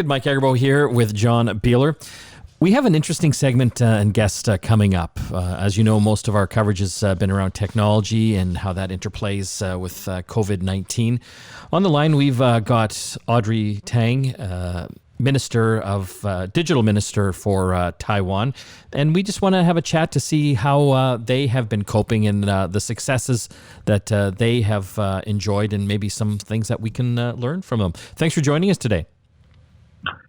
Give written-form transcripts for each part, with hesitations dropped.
Mike Agarbo here with John Beeler. We have an interesting segment and guest coming up. As you know, most of our coverage has been around technology and how that interplays with COVID-19. On the line, we've got Audrey Tang, Digital Minister for Taiwan. And we just want to have a chat to see how they have been coping and the successes that they have enjoyed and maybe some things that we can learn from them. Thanks for joining us today.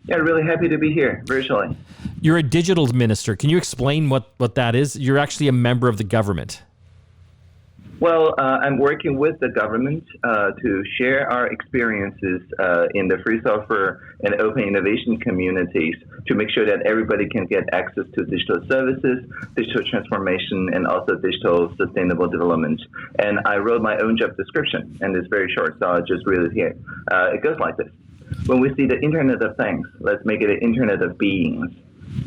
Yeah, really happy to be here virtually. You're a digital minister. Can you explain what that is? You're actually a member of the government. Well, I'm working with the government to share our experiences in the free software and open innovation communities to make sure that everybody can get access to digital services, digital transformation, and also digital sustainable development. And I wrote my own job description, and it's very short, so I'll just read it here. It goes like this. When we see the Internet of Things, let's make it an Internet of Beings.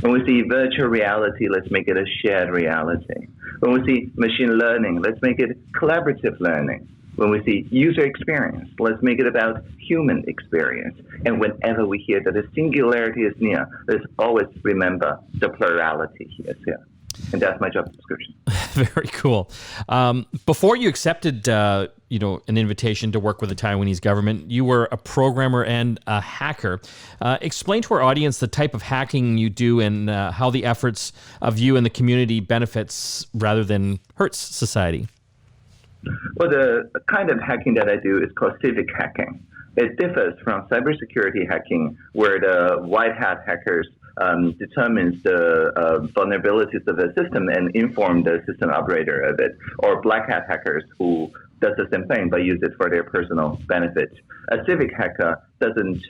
When we see virtual reality, let's make it a shared reality. When we see machine learning, let's make it collaborative learning. When we see user experience, let's make it about human experience. And whenever we hear that the singularity is near, let's always remember the plurality is here. And that's my job description. Very cool. Before you accepted, an invitation to work with the Taiwanese government, you were a programmer and a hacker. Explain to our audience the type of hacking you do and how the efforts of you and the community benefits rather than hurts society. Well, the kind of hacking that I do is called civic hacking. It differs from cybersecurity hacking, where the white hat hackers determines the vulnerabilities of the system and inform the system operator of it, or black hat hackers who does the same thing but use it for their personal benefit. A civic hacker doesn't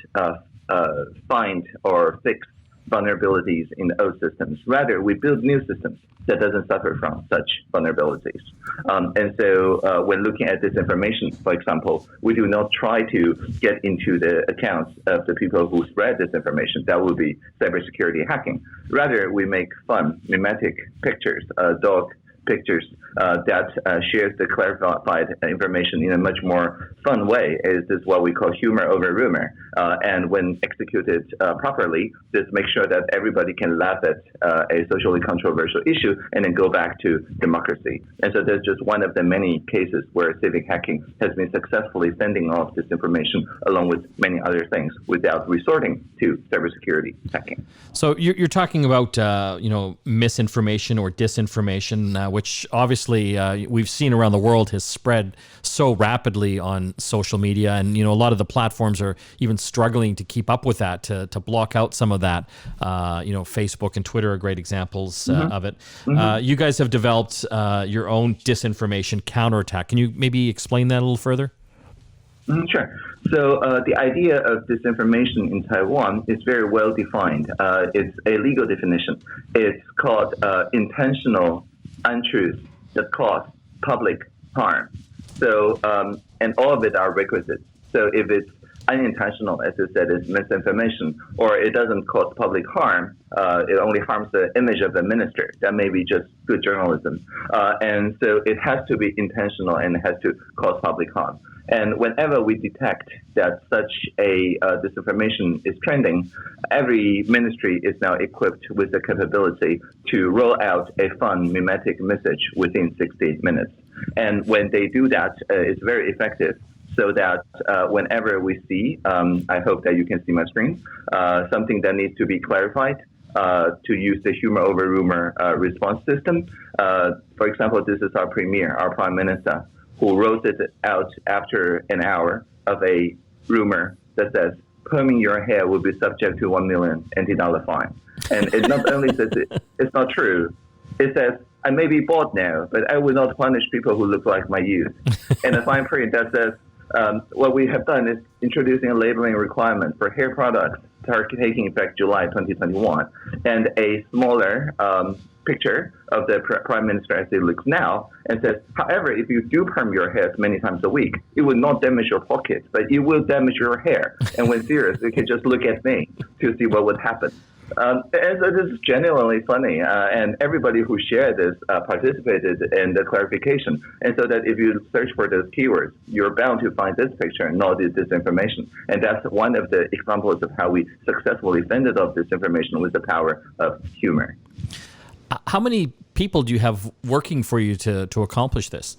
find or fix vulnerabilities in the old systems. Rather, we build new systems that doesn't suffer from such vulnerabilities. And so when looking at disinformation, for example, we do not try to get into the accounts of the people who spread disinformation. That would be cybersecurity hacking. Rather, we make fun, mimetic pictures, dog pictures that shares the clarified information in a much more fun way. This is what we call humor over rumor. And when executed properly, this makes sure that everybody can laugh at a socially controversial issue and then go back to democracy. And so there's just one of the many cases where civic hacking has been successfully sending off disinformation along with many other things without resorting to cybersecurity hacking. So you're talking about misinformation or disinformation, which obviously we've seen around the world has spread so rapidly on social media, and a lot of the platforms are even struggling to keep up with that, to block out some of that. Facebook and Twitter are great examples of it. You guys have developed your own disinformation counterattack. Can you maybe explain that a little further? Sure. So the idea of disinformation in Taiwan is very well defined. It's a legal definition. It's called intentional untruths that cause public harm. So, and all of it are requisites. So if it's unintentional, as I said, it's misinformation, or it doesn't cause public harm, it only harms the image of the minister. That may be just good journalism. And so it has to be intentional and it has to cause public harm. And whenever we detect that such a disinformation is trending, every ministry is now equipped with the capability to roll out a fun mimetic message within 60 minutes. And when they do that, it's very effective. So that whenever we see, I hope that you can see my screen, something that needs to be clarified, to use the humour over rumour response system. For example, this is our premier, our prime minister, who wrote it out after an hour of a rumor that says, perming your hair will be subject to $1 million NT fine. And it not only says it's not true, it says, I may be bald now, but I will not punish people who look like my youth. And a fine print that says, what we have done is introducing a labeling requirement for hair products taking effect July 2021, and a smaller picture of the Prime Minister as it looks now, and says, however, if you do perm your hair many times a week, it will not damage your pockets, but it will damage your hair. And when serious, you can just look at me to see what would happen. This is genuinely funny, and everybody who shared this participated in the clarification. And so that if you search for those keywords, you're bound to find this picture and not this disinformation. And that's one of the examples of how we successfully fended off disinformation with the power of humor. How many people do you have working for you to accomplish this?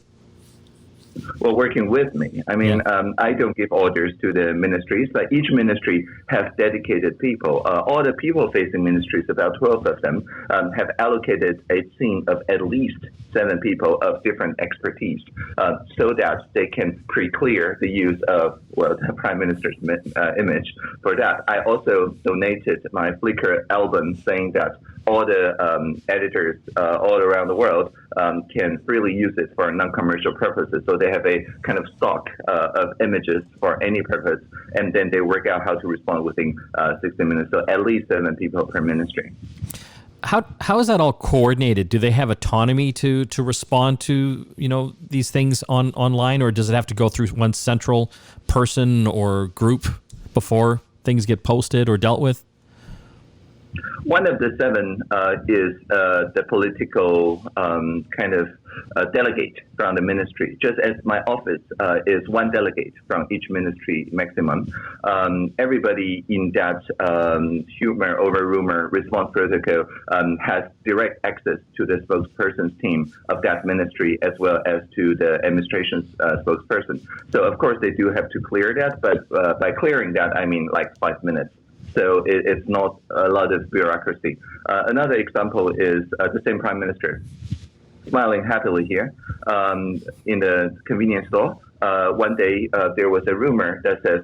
Well, working with me. I mean, I don't give orders to the ministries, but each ministry has dedicated people. All the people-facing ministries, about 12 of them, have allocated a team of at least 7 people of different expertise, so that they can pre-clear the use of, the Prime Minister's image. For that, I also donated my Flickr album saying that all the editors all around the world can freely use it for non-commercial purposes. So they have a kind of stock of images for any purpose, and then they work out how to respond within 60 minutes. So at least 7 people per ministry. How is that all coordinated? Do they have autonomy to respond to these things online, or does it have to go through one central person or group before things get posted or dealt with? One of the 7 is the political kind of delegate from the ministry, just as my office is one delegate from each ministry maximum. Everybody in that humour over rumour response protocol has direct access to the spokesperson's team of that ministry as well as to the administration's spokesperson. So, of course, they do have to clear that, but by clearing that, I mean like 5 minutes. So it's not a lot of bureaucracy. Another example is the same Prime Minister smiling happily here in the convenience store. One day there was a rumor that says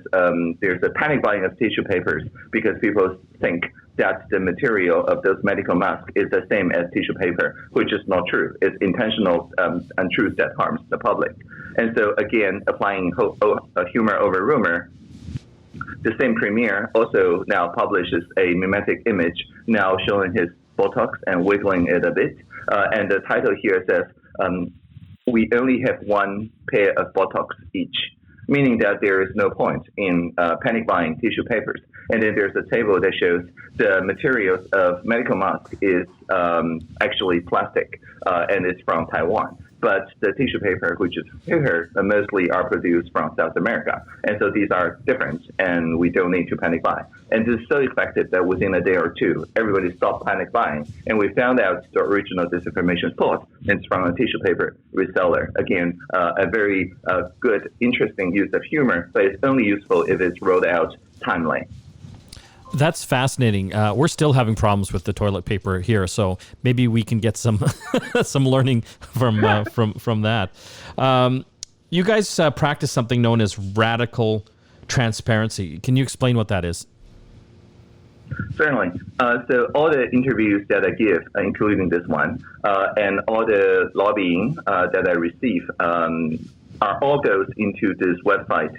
there's a panic buying of tissue papers because people think that the material of those medical masks is the same as tissue paper, which is not true. It's intentional untruth that harms the public. And so again, applying humor over rumor, the same premier also now publishes a mimetic image now showing his Botox and wiggling it a bit. And the title here says, we only have 1 pair of Botox each, meaning that there is no point in panic buying tissue papers. And then there's a table that shows the materials of medical mask is actually plastic and it's from Taiwan. But the tissue paper, which is here, mostly are produced from South America. And so these are different, and we don't need to panic buy. And this is so effective that within a day or two, everybody stopped panic buying. And we found out the original disinformation source is from a tissue paper reseller. Again, a very good, interesting use of humor, but it's only useful if it's rolled out timely. That's fascinating. We're still having problems with the toilet paper here, so maybe we can get some some learning from that. You guys practice something known as radical transparency. Can you explain what that is? Certainly. So all the interviews that I give, including this one, and all the lobbying that I receive, are all goes into this website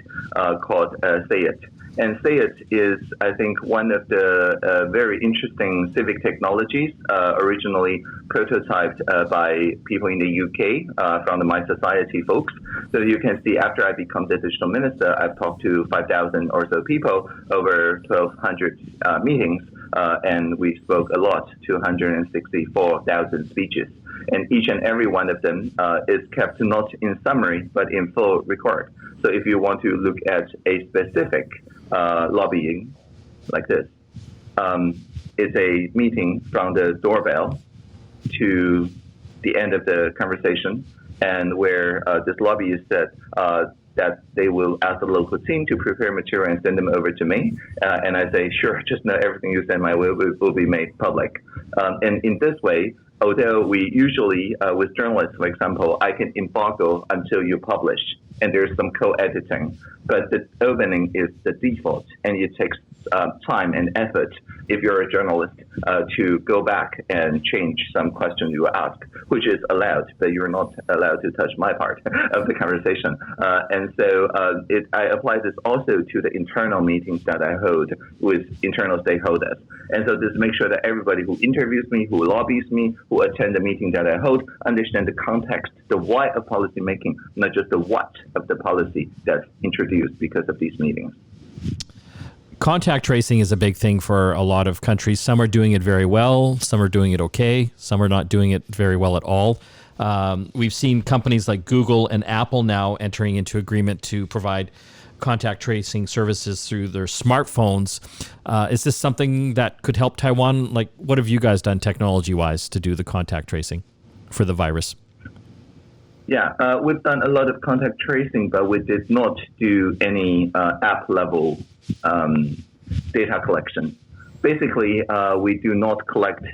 called Say It. And Say It is, I think, one of the very interesting civic technologies originally prototyped by people in the UK from the My Society folks. So you can see after I become the digital minister, I've talked to 5,000 or so people over 1,200 meetings, and we spoke a lot, 264,000 speeches. And each and every one of them is kept not in summary, but in full record. So if you want to look at a specific lobbying like this, it's a meeting from the doorbell to the end of the conversation, and where this lobbyist said that they will ask the local team to prepare material and send them over to me. And I say, sure, just know everything you send my way will be made public. And in this way, although we usually, with journalists, for example, I can embargo until you publish, and there's some co-editing, but the opening is the default, and it takes time and effort if you're a journalist to go back and change some question you ask, which is allowed, but you're not allowed to touch my part of the conversation. And so I apply this also to the internal meetings that I hold with internal stakeholders. And so this makes sure that everybody who interviews me, who lobbies me, who attend the meeting that I hold, understand the context, the why of policy making, not just the what of the policy that's introduced because of these meetings. Contact tracing is a big thing for a lot of countries. Some are doing it very well. Some are doing it okay. Some are not doing it very well at all. We've seen companies like Google and Apple now entering into agreement to provide contact tracing services through their smartphones. Is this something that could help Taiwan? Like, what have you guys done technology-wise to do the contact tracing for the virus? Yeah, we've done a lot of contact tracing, but we did not do any app-level data collection. Basically, we do not collect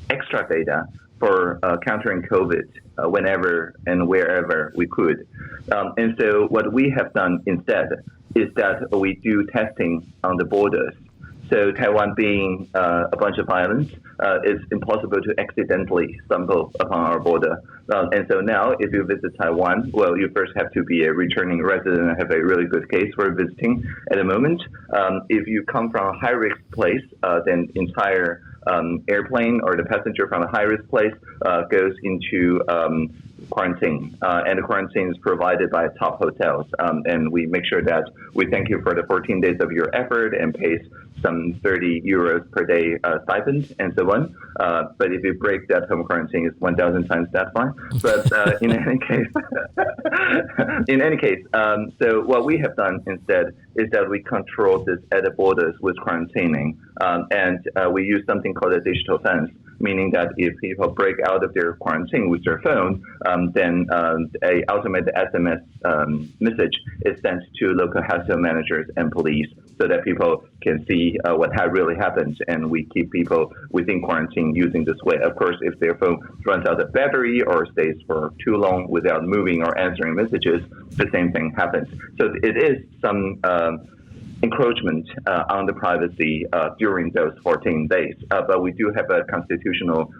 extra data for countering COVID whenever and wherever we could. And so what we have done instead is that we do testing on the borders. So Taiwan being a bunch of islands, it's impossible to accidentally stumble upon our border. And so now if you visit Taiwan, well, you first have to be a returning resident and have a really good case for visiting at the moment. If you come from a high-risk place, then entire airplane or the passenger from a high-risk place goes into quarantine, and the quarantine is provided by top hotels. And we make sure that we thank you for the 14 days of your effort and pays some 30 euros per day stipend and so on. But if you break that home quarantine, it's 1,000 times that fine. But in any case, so what we have done instead is that we control this at the borders with quarantining, and we use something called a digital fence, meaning that if people break out of their quarantine with their phone, then a automated SMS message is sent to local household managers and police so that people can see what really happened, and we keep people within quarantine using this way. Of course, if their phone runs out of battery or stays for too long without moving or answering messages, the same thing happens. So it is some encroachment on the privacy during those 14 days. But we do have a constitutional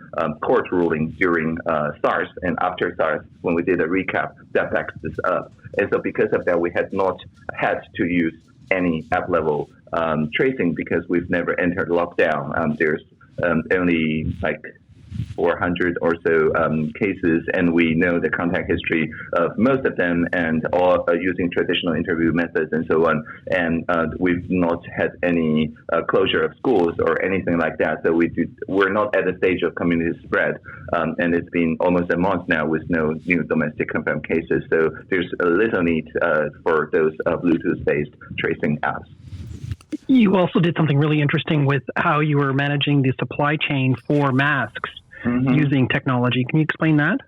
court ruling during SARS and after SARS when we did a recap that backs this up. And so because of that, we had not had to use any app-level tracing because we've never entered lockdown. There's only like 400 or so cases, and we know the contact history of most of them, and all using traditional interview methods and so on. And we've not had any closure of schools or anything like that. So we're not at a stage of community spread, and it's been almost a month now with no new domestic confirmed cases. So there's a little need for those Bluetooth-based tracing apps. You also did something really interesting with how you were managing the supply chain for masks using technology. Can you explain that?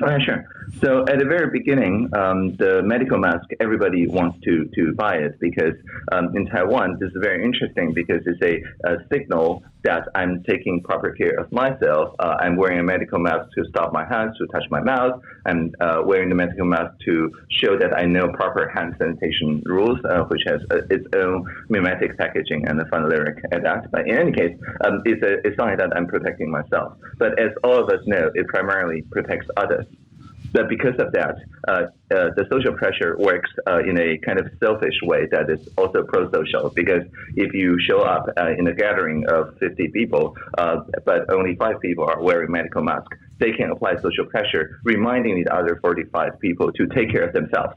Oh, yeah, sure. So at the very beginning, the medical mask, everybody wants to buy it because in Taiwan, this is very interesting because it's a signal that I'm taking proper care of myself. I'm wearing a medical mask to stop my hands, to touch my mouth. I'm wearing the medical mask to show that I know proper hand sanitation rules, which has its own mimetic packaging and a fun lyric at that. But in any case, it's something that I'm protecting myself. But as all of us know, it primarily protects others. But because of that, the social pressure works in a kind of selfish way that is also pro-social. Because if you show up in a gathering of 50 people, but only 5 people are wearing medical masks, they can apply social pressure, reminding the other 45 people to take care of themselves.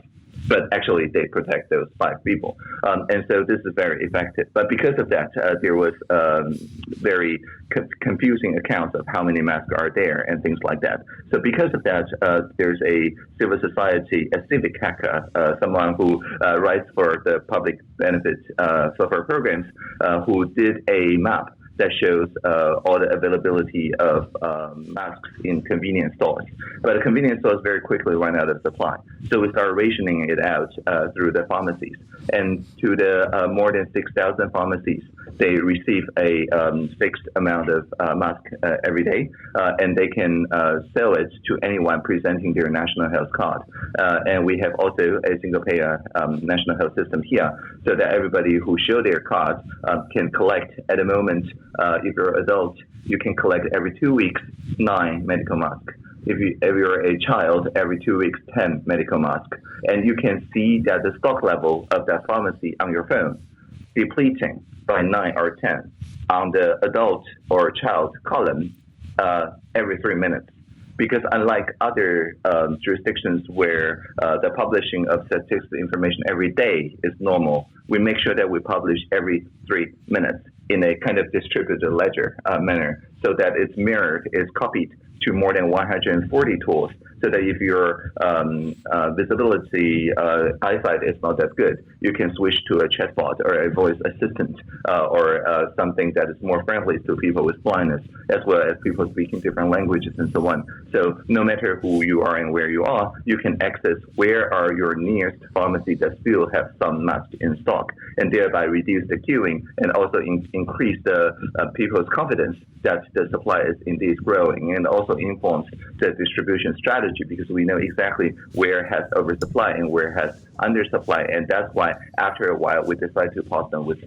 But actually, they protect those 5 people. And so this is very effective. But because of that, there was very confusing accounts of how many masks are there and things like that. So because of that, there's a civil society, a Civic hacker, someone who writes for the public benefit software programs, who did a map that shows all the availability of masks in convenience stores. But the convenience stores very quickly run out of supply. So we started rationing it out through the pharmacies. And to the more than 6,000 pharmacies, they receive a fixed amount of mask every day, and they can sell it to anyone presenting their national health card. And we have also a single-payer national health system here, so that everybody who show their card can collect at the moment. If you're an adult, you can collect every 2 weeks 9 medical masks. If you're a child, every 2 weeks 10 medical masks. And you can see that the stock level of that pharmacy on your phone depleting by 9 or 10 on the adult or child column every 3 minutes. because unlike other jurisdictions where the publishing of statistical information every day is normal, we make sure that we publish every 3 minutes in a kind of distributed ledger manner, so that it's mirrored, it's copied to more than 140 tools, so that if your visibility eyesight is not that good, you can switch to a chatbot or a voice assistant or something that is more friendly to people with blindness, as well as people speaking different languages and so on. So no matter who you are and where you are, you can access where are your nearest pharmacy that still have some masks in stock, and thereby reduce the queuing and also increase the people's confidence that the supply is indeed growing, and also informs the distribution strategy, because we know exactly where has oversupply and where has undersupply. And that's why after a while we decided to pause them with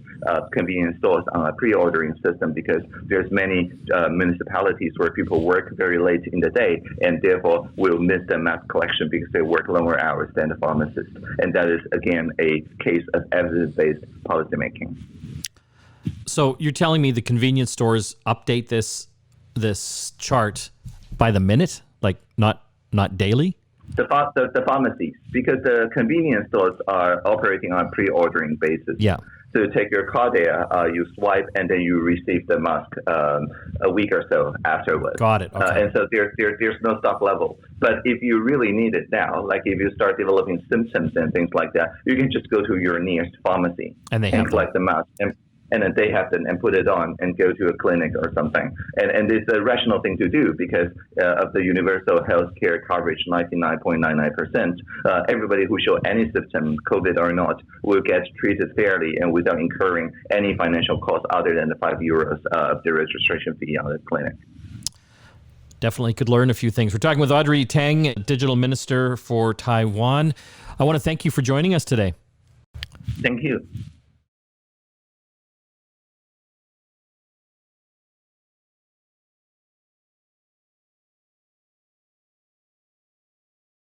convenience stores on a pre-ordering system, because there's many municipalities where people work very late in the day and therefore will miss the mass collection because they work longer hours than the pharmacist. And that is, again, a case of evidence-based policymaking. So you're telling me the convenience stores update this chart by the minute, like not daily? The pharmacies, because the convenience stores are operating on a pre-ordering basis. Yeah. So you take your card there, you swipe, and then you receive the mask a week or so afterwards. Got it. Okay. And so there's no stock level. But if you really need it now, like if you start developing symptoms and things like that, you can just go to your nearest pharmacy and collect the mask. And then they have them and put it on and go to a clinic or something. And it's a rational thing to do because of the universal health care coverage, 99.99%. Everybody who show any symptom, COVID or not, will get treated fairly and without incurring any financial cost other than the €5 of the registration fee on the clinic. Definitely could learn a few things. We're talking with Audrey Tang, Digital Minister for Taiwan. I want to thank you for joining us today. Thank you.